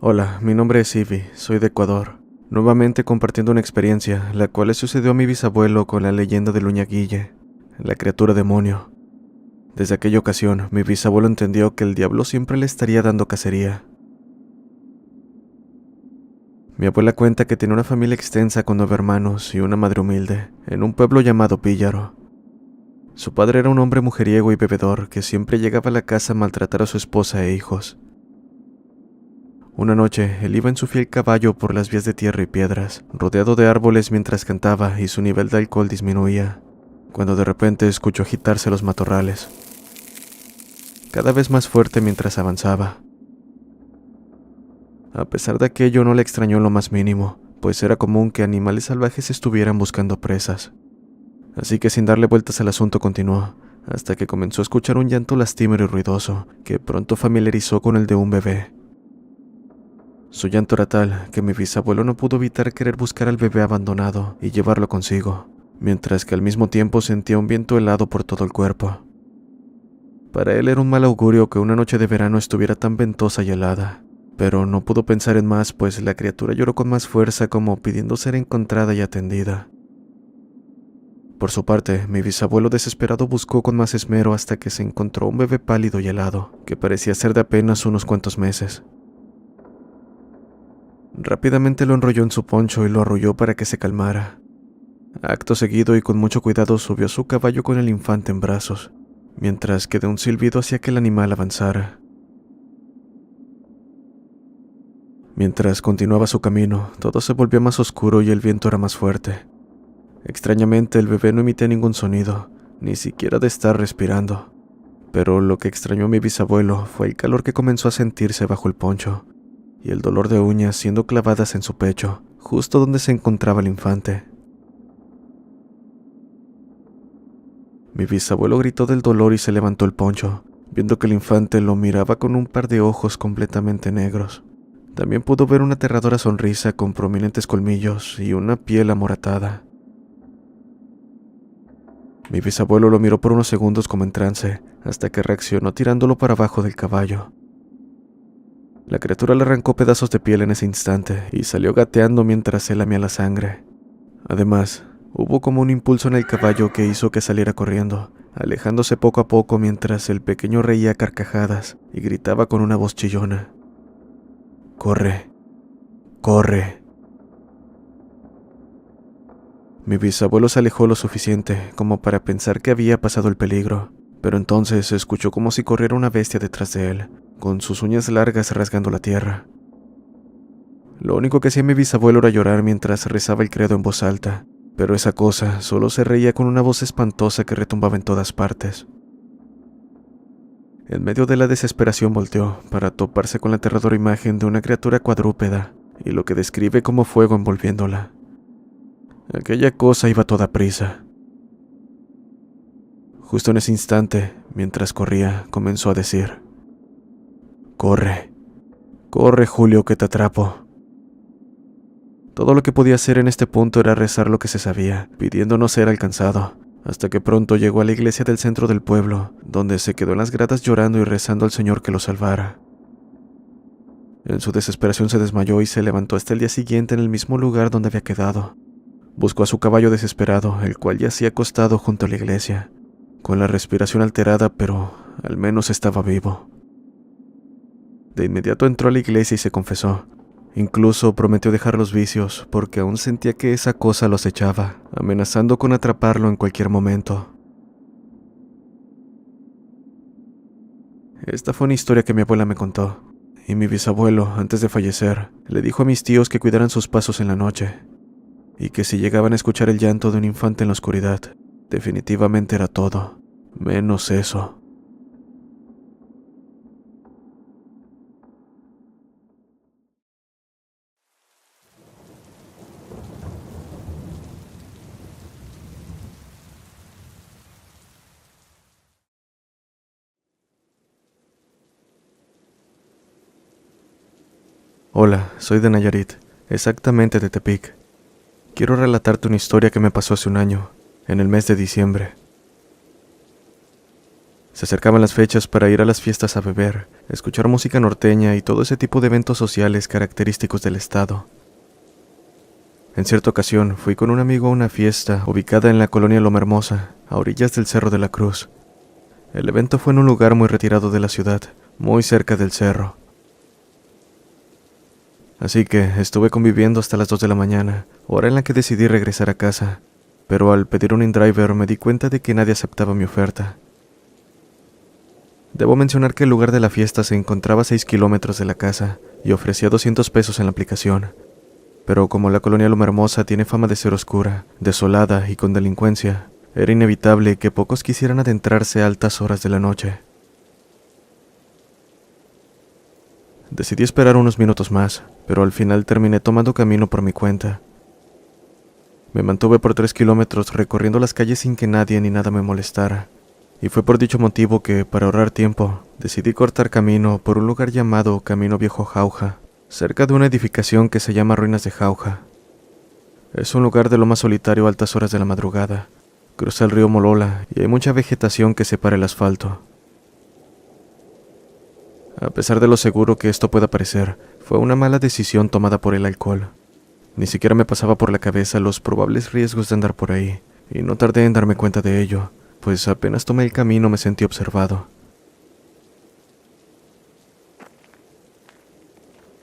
Hola, mi nombre es Ivy, soy de Ecuador. Nuevamente compartiendo una experiencia, la cual le sucedió a mi bisabuelo con la leyenda del Uñaguille, la criatura demonio. Desde aquella ocasión, mi bisabuelo entendió que el diablo siempre le estaría dando cacería. Mi abuela cuenta que tenía una familia extensa con 9 hermanos y una madre humilde, en un pueblo llamado Píllaro. Su padre era un hombre mujeriego y bebedor que siempre llegaba a la casa a maltratar a su esposa e hijos. Una noche, él iba en su fiel caballo por las vías de tierra y piedras, rodeado de árboles mientras cantaba y su nivel de alcohol disminuía, cuando de repente escuchó agitarse los matorrales, cada vez más fuerte mientras avanzaba. A pesar de aquello, no le extrañó en lo más mínimo, pues era común que animales salvajes estuvieran buscando presas. Así que sin darle vueltas al asunto continuó, hasta que comenzó a escuchar un llanto lastimero y ruidoso, que pronto familiarizó con el de un bebé. Su llanto era tal que mi bisabuelo no pudo evitar querer buscar al bebé abandonado y llevarlo consigo, mientras que al mismo tiempo sentía un viento helado por todo el cuerpo. Para él era un mal augurio que una noche de verano estuviera tan ventosa y helada, pero no pudo pensar en más, pues la criatura lloró con más fuerza, como pidiendo ser encontrada y atendida. Por su parte, mi bisabuelo desesperado buscó con más esmero hasta que se encontró un bebé pálido y helado, que parecía ser de apenas unos cuantos meses. Rápidamente lo enrolló en su poncho y lo arrulló para que se calmara. Acto seguido y con mucho cuidado subió a su caballo con el infante en brazos, mientras que de un silbido hacía que el animal avanzara. Mientras continuaba su camino, todo se volvió más oscuro y el viento era más fuerte. Extrañamente, el bebé no emitía ningún sonido, ni siquiera de estar respirando. Pero lo que extrañó a mi bisabuelo fue el calor que comenzó a sentirse bajo el poncho, y el dolor de uñas siendo clavadas en su pecho, justo donde se encontraba el infante. Mi bisabuelo gritó del dolor y se levantó el poncho, viendo que el infante lo miraba con un par de ojos completamente negros. También pudo ver una aterradora sonrisa con prominentes colmillos y una piel amoratada. Mi bisabuelo lo miró por unos segundos como en trance, hasta que reaccionó tirándolo para abajo del caballo. La criatura le arrancó pedazos de piel en ese instante y salió gateando mientras se lamía la sangre. Además, hubo como un impulso en el caballo que hizo que saliera corriendo, alejándose poco a poco mientras el pequeño reía a carcajadas y gritaba con una voz chillona: «¡Corre! ¡Corre!». Mi bisabuelo se alejó lo suficiente como para pensar que había pasado el peligro, pero entonces se escuchó como si corriera una bestia detrás de él, con sus uñas largas rasgando la tierra. Lo único que hacía mi bisabuelo era llorar mientras rezaba el credo en voz alta, pero esa cosa solo se reía con una voz espantosa que retumbaba en todas partes. En medio de la desesperación volteó para toparse con la aterradora imagen de una criatura cuadrúpeda y lo que describe como fuego envolviéndola. Aquella cosa iba a toda prisa. Justo en ese instante, mientras corría, comenzó a decir: «¡Corre! ¡Corre, Julio, que te atrapo!». Todo lo que podía hacer en este punto era rezar lo que se sabía, pidiendo no ser alcanzado, hasta que pronto llegó a la iglesia del centro del pueblo, donde se quedó en las gradas llorando y rezando al Señor que lo salvara. En su desesperación se desmayó y se levantó hasta el día siguiente en el mismo lugar donde había quedado. Buscó a su caballo desesperado, el cual yacía acostado junto a la iglesia, con la respiración alterada, pero al menos estaba vivo. De inmediato entró a la iglesia y se confesó. Incluso prometió dejar los vicios, porque aún sentía que esa cosa lo acechaba, amenazando con atraparlo en cualquier momento. Esta fue una historia que mi abuela me contó, y mi bisabuelo, antes de fallecer, le dijo a mis tíos que cuidaran sus pasos en la noche, y que si llegaban a escuchar el llanto de un infante en la oscuridad, definitivamente era todo, menos eso. Hola, soy de Nayarit, exactamente de Tepic. Quiero relatarte una historia que me pasó hace un año, en el mes de diciembre. Se acercaban las fechas para ir a las fiestas a beber, escuchar música norteña y todo ese tipo de eventos sociales característicos del estado. En cierta ocasión fui con un amigo a una fiesta ubicada en la colonia Loma Hermosa, a orillas del Cerro de la Cruz. El evento fue en un lugar muy retirado de la ciudad, muy cerca del cerro. Así que estuve conviviendo hasta las 2 de la mañana, hora en la que decidí regresar a casa, pero al pedir un InDriver me di cuenta de que nadie aceptaba mi oferta. Debo mencionar que el lugar de la fiesta se encontraba a 6 kilómetros de la casa y ofrecía 200 pesos en la aplicación. Pero como la colonia Loma Hermosa tiene fama de ser oscura, desolada y con delincuencia, era inevitable que pocos quisieran adentrarse a altas horas de la noche. Decidí esperar unos minutos más, pero al final terminé tomando camino por mi cuenta. Me mantuve por 3 kilómetros recorriendo las calles sin que nadie ni nada me molestara, y fue por dicho motivo que, para ahorrar tiempo, decidí cortar camino por un lugar llamado Camino Viejo Jauja, cerca de una edificación que se llama Ruinas de Jauja. Es un lugar de lo más solitario a altas horas de la madrugada. Cruza el río Molola y hay mucha vegetación que separa el asfalto. A pesar de lo seguro que esto pueda parecer, fue una mala decisión tomada por el alcohol. Ni siquiera me pasaba por la cabeza los probables riesgos de andar por ahí, y no tardé en darme cuenta de ello, pues apenas tomé el camino me sentí observado.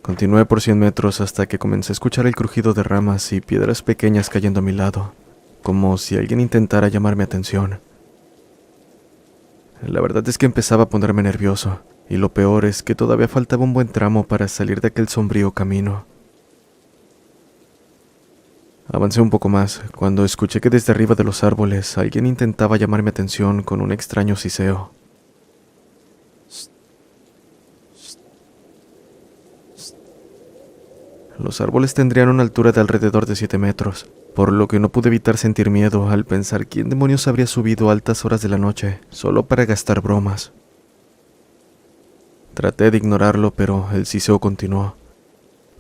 Continué por 100 metros hasta que comencé a escuchar el crujido de ramas y piedras pequeñas cayendo a mi lado, como si alguien intentara llamar mi atención. La verdad es que empezaba a ponerme nervioso, y lo peor es que todavía faltaba un buen tramo para salir de aquel sombrío camino. Avancé un poco más, cuando escuché que desde arriba de los árboles alguien intentaba llamar mi atención con un extraño siseo. Los árboles tendrían una altura de alrededor de 7 metros, por lo que no pude evitar sentir miedo al pensar quién demonios habría subido a altas horas de la noche, solo para gastar bromas. Traté de ignorarlo, pero el siseo continuó.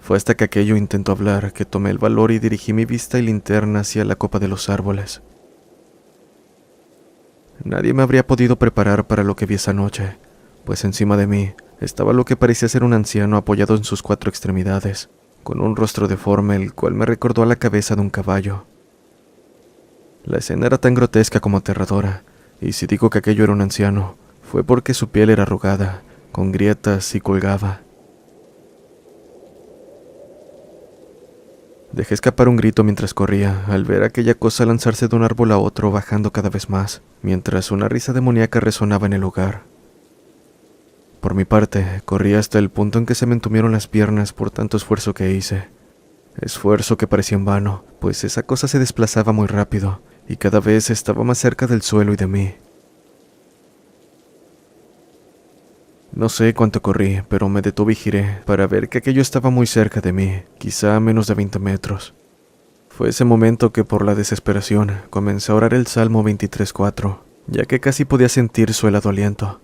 Fue hasta que aquello intentó hablar que tomé el valor y dirigí mi vista y linterna hacia la copa de los árboles. Nadie me habría podido preparar para lo que vi esa noche, pues encima de mí estaba lo que parecía ser un anciano apoyado en sus 4 extremidades, con un rostro deforme el cual me recordó a la cabeza de un caballo. La escena era tan grotesca como aterradora, y si digo que aquello era un anciano, fue porque su piel era arrugada, con grietas y colgaba. Dejé escapar un grito mientras corría, al ver aquella cosa lanzarse de un árbol a otro bajando cada vez más, mientras una risa demoníaca resonaba en el lugar. Por mi parte, corrí hasta el punto en que se me entumieron las piernas por tanto esfuerzo que hice. Esfuerzo que parecía en vano, pues esa cosa se desplazaba muy rápido, y cada vez estaba más cerca del suelo y de mí. No sé cuánto corrí, pero me detuve y giré para ver que aquello estaba muy cerca de mí, quizá a menos de 20 metros. Fue ese momento que por la desesperación comencé a orar el Salmo 23:4, ya que casi podía sentir su helado aliento.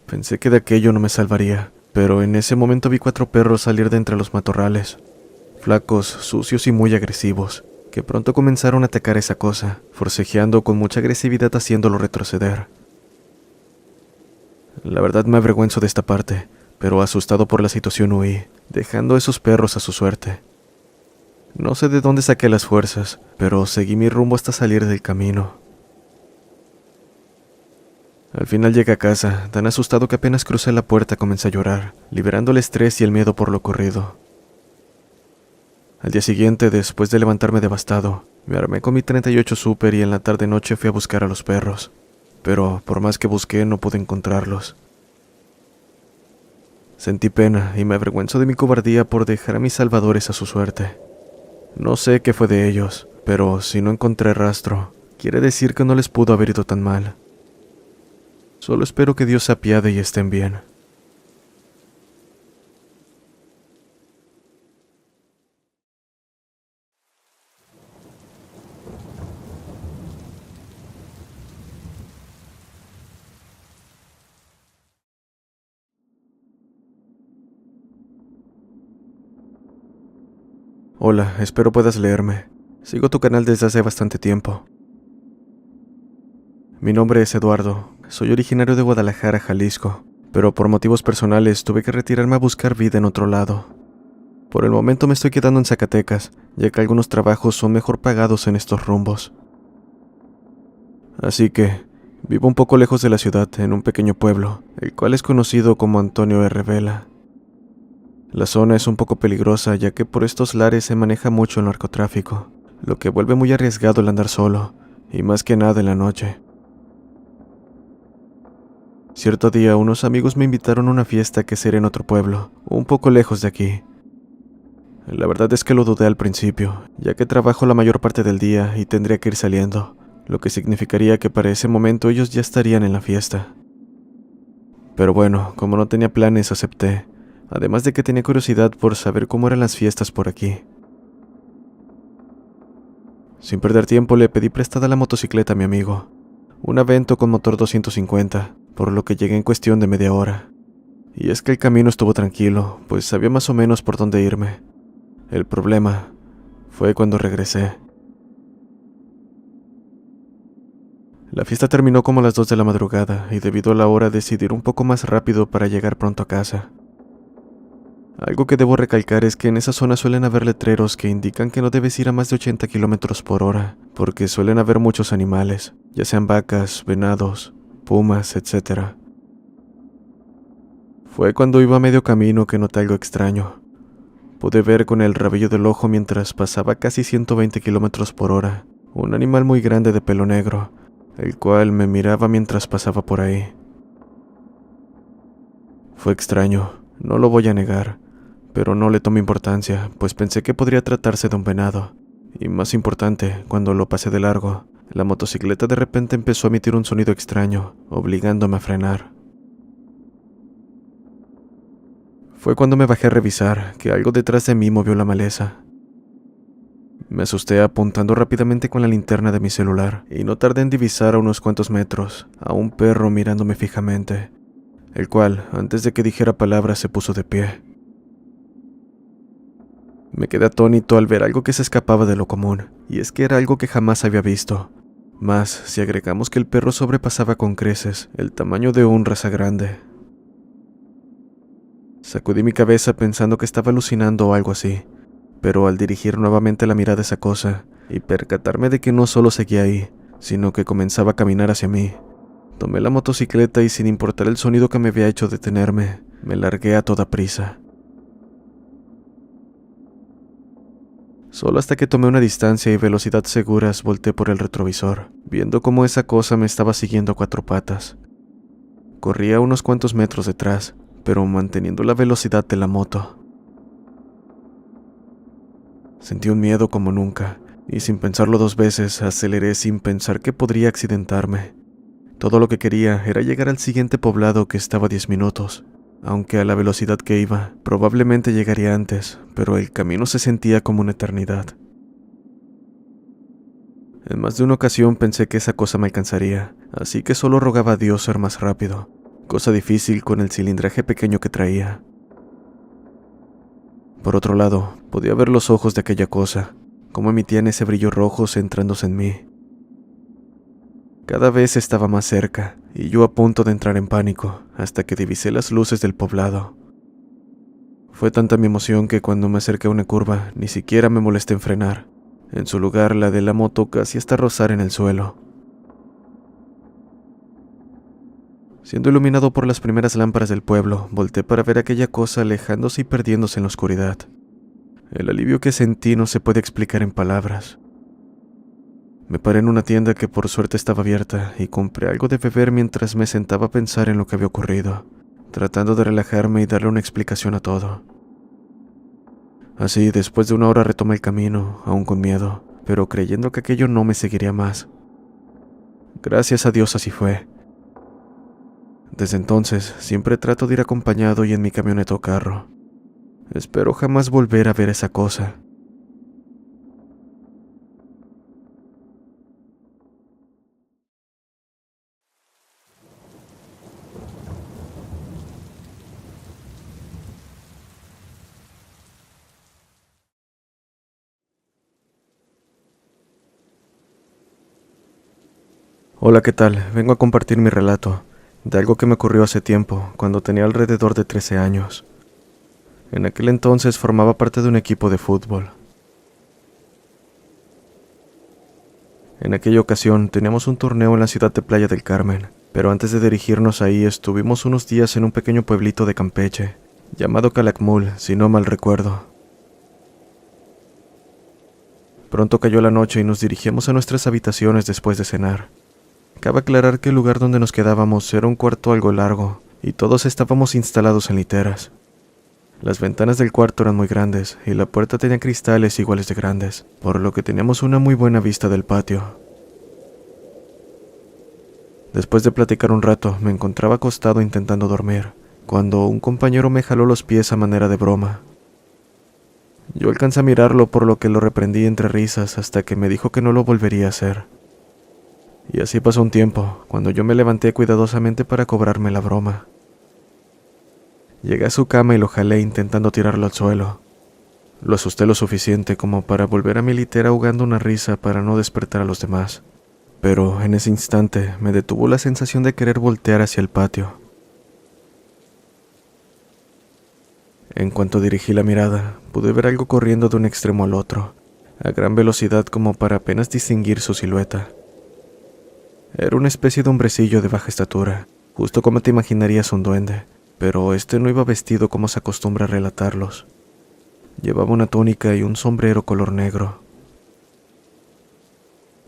Pensé que de aquello no me salvaría, pero en ese momento vi 4 perros salir de entre los matorrales, flacos, sucios y muy agresivos, que pronto comenzaron a atacar esa cosa, forcejeando con mucha agresividad haciéndolo retroceder. La verdad me avergüenzo de esta parte, pero asustado por la situación huí, dejando a esos perros a su suerte. No sé de dónde saqué las fuerzas, pero seguí mi rumbo hasta salir del camino. Al final llegué a casa, tan asustado que apenas crucé la puerta comencé a llorar, liberando el estrés y el miedo por lo ocurrido. Al día siguiente, después de levantarme devastado, me armé con mi 38 Super y en la tarde-noche fui a buscar a los perros. Pero por más que busqué no pude encontrarlos. Sentí pena y me avergüenzo de mi cobardía por dejar a mis salvadores a su suerte. No sé qué fue de ellos, pero si no encontré rastro, quiere decir que no les pudo haber ido tan mal. Solo espero que Dios se apiade y estén bien. Hola, espero puedas leerme. Sigo tu canal desde hace bastante tiempo. Mi nombre es Eduardo. Soy originario de Guadalajara, Jalisco, pero por motivos personales tuve que retirarme a buscar vida en otro lado. Por el momento me estoy quedando en Zacatecas, ya que algunos trabajos son mejor pagados en estos rumbos. Así que vivo un poco lejos de la ciudad, en un pequeño pueblo, el cual es conocido como Antonio R. Vela. La zona es un poco peligrosa, ya que por estos lares se maneja mucho el narcotráfico, lo que vuelve muy arriesgado el andar solo, y más que nada en la noche. Cierto día, unos amigos me invitaron a una fiesta que sería en otro pueblo, un poco lejos de aquí. La verdad es que lo dudé al principio, ya que trabajo la mayor parte del día y tendría que ir saliendo, lo que significaría que para ese momento ellos ya estarían en la fiesta. Pero bueno, como no tenía planes, acepté, además de que tenía curiosidad por saber cómo eran las fiestas por aquí. Sin perder tiempo, le pedí prestada la motocicleta a mi amigo, un Avento con motor 250, por lo que llegué en cuestión de media hora. Y es que el camino estuvo tranquilo, pues sabía más o menos por dónde irme. El problema fue cuando regresé. La fiesta terminó como a las 2 de la madrugada y debido a la hora decidí ir un poco más rápido para llegar pronto a casa. Algo que debo recalcar es que en esa zona suelen haber letreros que indican que no debes ir a más de 80 kilómetros por hora, porque suelen haber muchos animales, ya sean vacas, venados, pumas, etc. Fue cuando iba a medio camino que noté algo extraño. Pude ver con el rabillo del ojo mientras pasaba casi 120 kilómetros por hora, un animal muy grande de pelo negro, el cual me miraba mientras pasaba por ahí. Fue extraño, no lo voy a negar, pero no le tomé importancia, pues pensé que podría tratarse de un venado. Y más importante, cuando lo pasé de largo, la motocicleta de repente empezó a emitir un sonido extraño, obligándome a frenar. Fue cuando me bajé a revisar que algo detrás de mí movió la maleza. Me asusté apuntando rápidamente con la linterna de mi celular, y no tardé en divisar a unos cuantos metros a un perro mirándome fijamente, el cual, antes de que dijera palabras, se puso de pie. Me quedé atónito al ver algo que se escapaba de lo común, y es que era algo que jamás había visto. Más si agregamos que el perro sobrepasaba con creces el tamaño de un raza grande. Sacudí mi cabeza pensando que estaba alucinando o algo así, pero al dirigir nuevamente la mirada a esa cosa y percatarme de que no solo seguía ahí, sino que comenzaba a caminar hacia mí, tomé la motocicleta y sin importar el sonido que me había hecho detenerme, me largué a toda prisa. Solo hasta que tomé una distancia y velocidad seguras volteé por el retrovisor, viendo cómo esa cosa me estaba siguiendo a cuatro patas. Corría unos cuantos metros detrás, pero manteniendo la velocidad de la moto. Sentí un miedo como nunca, y sin pensarlo dos veces aceleré sin pensar que podría accidentarme. Todo lo que quería era llegar al siguiente poblado que estaba a 10 minutos, aunque a la velocidad que iba, probablemente llegaría antes, pero el camino se sentía como una eternidad. En más de una ocasión pensé que esa cosa me alcanzaría, así que solo rogaba a Dios ser más rápido, cosa difícil con el cilindraje pequeño que traía. Por otro lado, podía ver los ojos de aquella cosa, cómo emitían ese brillo rojo centrándose en mí. Cada vez estaba más cerca, y yo a punto de entrar en pánico, hasta que divisé las luces del poblado. Fue tanta mi emoción que cuando me acerqué a una curva, ni siquiera me molesté en frenar. En su lugar, la de la moto casi hasta rozar en el suelo. Siendo iluminado por las primeras lámparas del pueblo, volteé para ver aquella cosa alejándose y perdiéndose en la oscuridad. El alivio que sentí no se puede explicar en palabras. Me paré en una tienda que por suerte estaba abierta y compré algo de beber mientras me sentaba a pensar en lo que había ocurrido, tratando de relajarme y darle una explicación a todo. Así, después de una hora retomé el camino, aún con miedo, pero creyendo que aquello no me seguiría más. Gracias a Dios así fue. Desde entonces, siempre trato de ir acompañado y en mi camioneta o carro. Espero jamás volver a ver esa cosa. Hola, ¿qué tal? Vengo a compartir mi relato de algo que me ocurrió hace tiempo, cuando tenía alrededor de 13 años. En aquel entonces formaba parte de un equipo de fútbol. En aquella ocasión teníamos un torneo en la ciudad de Playa del Carmen, pero antes de dirigirnos ahí estuvimos unos días en un pequeño pueblito de Campeche, llamado Calakmul, si no mal recuerdo. Pronto cayó la noche y nos dirigíamos a nuestras habitaciones después de cenar. Cabe aclarar que el lugar donde nos quedábamos era un cuarto algo largo, y todos estábamos instalados en literas. Las ventanas del cuarto eran muy grandes, y la puerta tenía cristales iguales de grandes, por lo que teníamos una muy buena vista del patio. Después de platicar un rato, me encontraba acostado intentando dormir, cuando un compañero me jaló los pies a manera de broma. Yo alcancé a mirarlo, por lo que lo reprendí entre risas hasta que me dijo que no lo volvería a hacer. Y así pasó un tiempo, cuando yo me levanté cuidadosamente para cobrarme la broma. Llegué a su cama y lo jalé intentando tirarlo al suelo. Lo asusté lo suficiente como para volver a mi litera ahogando una risa para no despertar a los demás. Pero en ese instante me detuvo la sensación de querer voltear hacia el patio. En cuanto dirigí la mirada, pude ver algo corriendo de un extremo al otro, a gran velocidad como para apenas distinguir su silueta. Era una especie de hombrecillo de baja estatura, justo como te imaginarías un duende, pero este no iba vestido como se acostumbra a relatarlos. Llevaba una túnica y un sombrero color negro.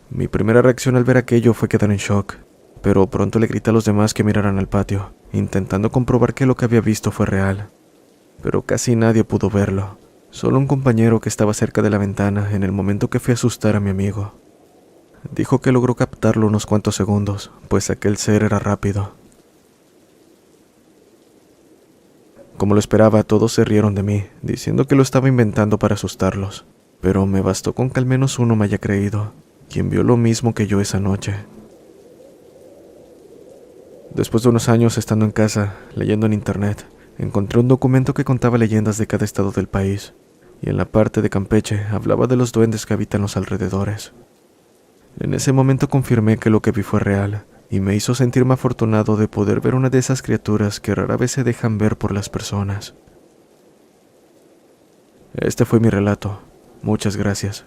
Mi primera reacción al ver aquello fue quedar en shock, pero pronto le grité a los demás que miraran al patio, intentando comprobar que lo que había visto fue real. Pero casi nadie pudo verlo, solo un compañero que estaba cerca de la ventana en el momento que fui a asustar a mi amigo. Dijo que logró captarlo unos cuantos segundos, pues aquel ser era rápido. Como lo esperaba, todos se rieron de mí, diciendo que lo estaba inventando para asustarlos, pero me bastó con que al menos uno me haya creído, quien vio lo mismo que yo esa noche. Después de unos años estando en casa, leyendo en internet, encontré un documento que contaba leyendas de cada estado del país, y en la parte de Campeche hablaba de los duendes que habitan los alrededores. En ese momento confirmé que lo que vi fue real, y me hizo sentirme afortunado de poder ver una de esas criaturas que rara vez se dejan ver por las personas. Este fue mi relato. Muchas gracias.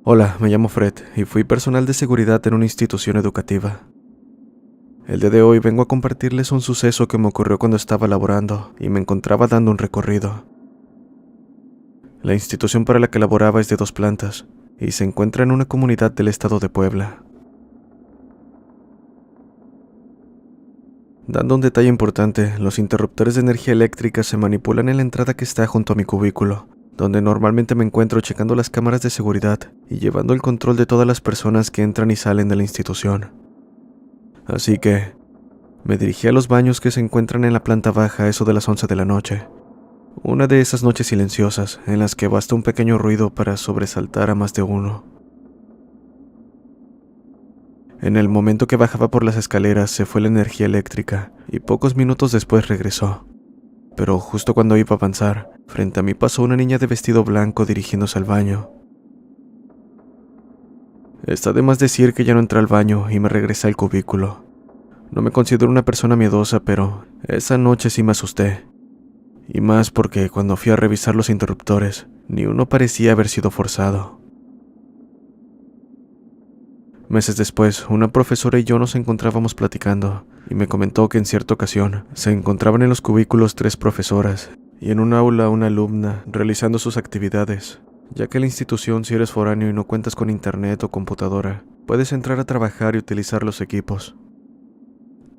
Hola, me llamo Fred y fui personal de seguridad en una institución educativa. El día de hoy vengo a compartirles un suceso que me ocurrió cuando estaba laborando y me encontraba dando un recorrido. La institución para la que laboraba es de 2 plantas y se encuentra en una comunidad del estado de Puebla. Dando un detalle importante, los interruptores de energía eléctrica se manipulan en la entrada que está junto a mi cubículo, donde normalmente me encuentro checando las cámaras de seguridad y llevando el control de todas las personas que entran y salen de la institución. Así que me dirigí a los baños que se encuentran en la planta baja a eso de las 11 de la noche. Una de esas noches silenciosas en las que basta un pequeño ruido para sobresaltar a más de uno. En el momento que bajaba por las escaleras se fue la energía eléctrica y pocos minutos después regresó. Pero justo cuando iba a avanzar, frente a mí pasó una niña de vestido blanco dirigiéndose al baño. Está de más decir que ya no entré al baño y me regresé al cubículo. No me considero una persona miedosa, pero esa noche sí me asusté. Y más porque cuando fui a revisar los interruptores, ni uno parecía haber sido forzado. Meses después, una profesora y yo nos encontrábamos platicando, y me comentó que en cierta ocasión se encontraban en los cubículos 3 profesoras, y en un aula una alumna realizando sus actividades, ya que en la institución, si eres foráneo y no cuentas con internet o computadora, puedes entrar a trabajar y utilizar los equipos.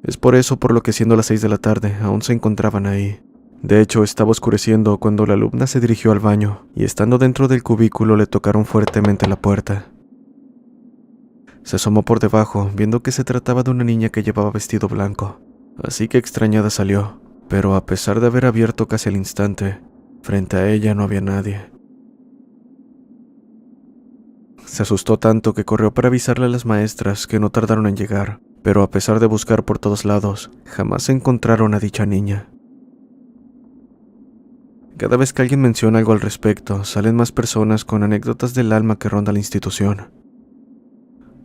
Es por eso por lo que siendo las 6 de la tarde aún se encontraban ahí. De hecho, estaba oscureciendo cuando la alumna se dirigió al baño, y estando dentro del cubículo le tocaron fuertemente la puerta. Se asomó por debajo, viendo que se trataba de una niña que llevaba vestido blanco, así que extrañada salió, pero a pesar de haber abierto casi al instante, frente a ella no había nadie. Se asustó tanto que corrió para avisarle a las maestras, que no tardaron en llegar, pero a pesar de buscar por todos lados, jamás encontraron a dicha niña. Cada vez que alguien menciona algo al respecto, salen más personas con anécdotas del alma que ronda la institución.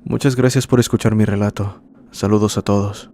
Muchas gracias por escuchar mi relato. Saludos a todos.